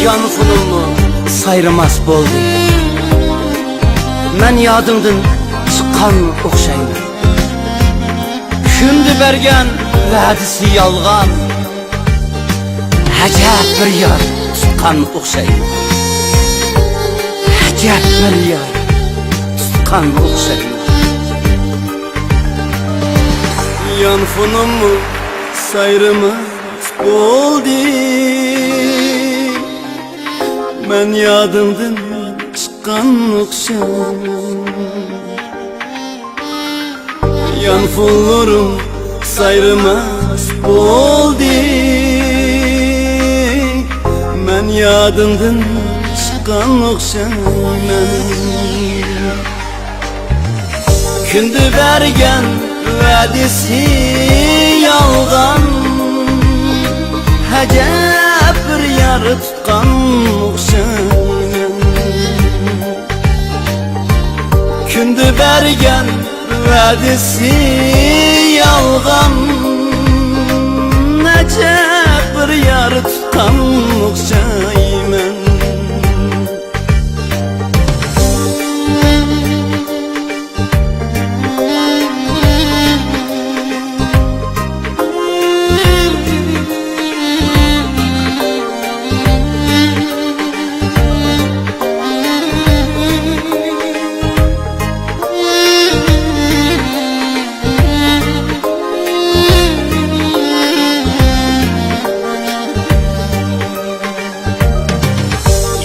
Yanfınımı sayırmaz boldu. Men yadımdın çıkan okşayım. Kündü bergen vədisi yalğan. Həcəb bir yar tutqan okşayım. Həcəb bir yar tutqan okşayım. Yanfınımı sayırmaz boldu. Men yadımdın çıkan okşayım. Yanfınlarım sayırmaz boldu. Men yadımdın çıkan okşayım. Kündü bergen vədisi yalğan. Həcəb bir yar tutqan okşayım. Kündü bergen vədisi yalğan. Həcəb bir yar tutqan okşayım.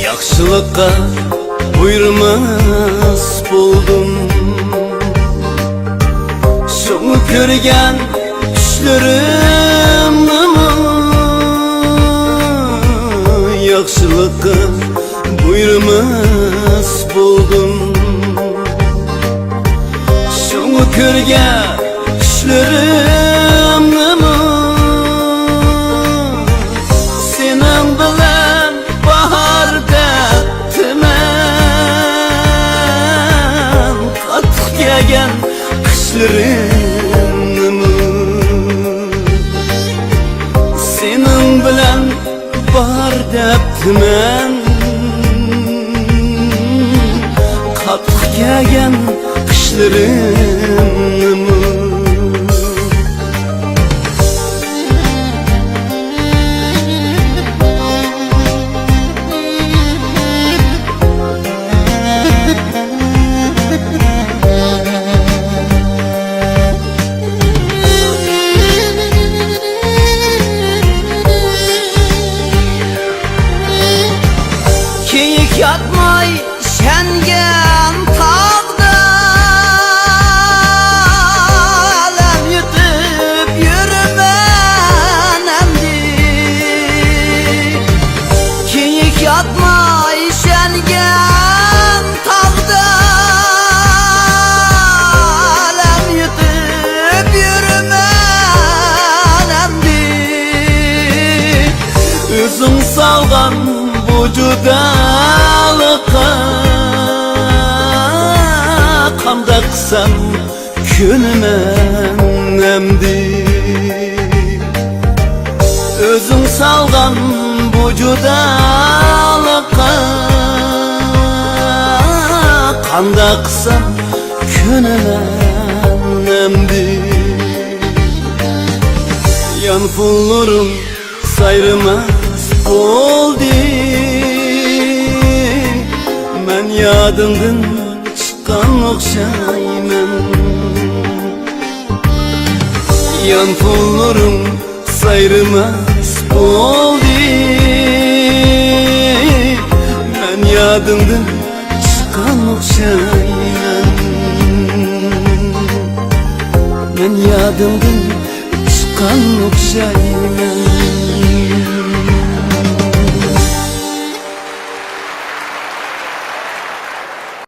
Yaxşılıqqa buyurmaz buldum. Şunu görgen düşlerim Yaxşılıqqa buyurmaz buldum. Şunu görgen düşlerim senin bilen baharda gelgen kışlarım. Senin bilen bahar deptimen. Katık gelgen kışlarım. Yatmay şengen tağda alem yutup yürümen emdi. Keyik yatmay şengen tağda alem yutup yürümen emdi. Üzüm salgan vücudalıqa qamda qısam künmen emdi. Özün salgan vücudalıqa qamda qısam künmen emdi. Yanfınlarım sayırmaz boldu. Men yadımdın çıkan okşayım. Yanfınlarım sayırmaz boldu. Men yadımdın çıkan okşayım. Men yadımdın çıkan okşayım.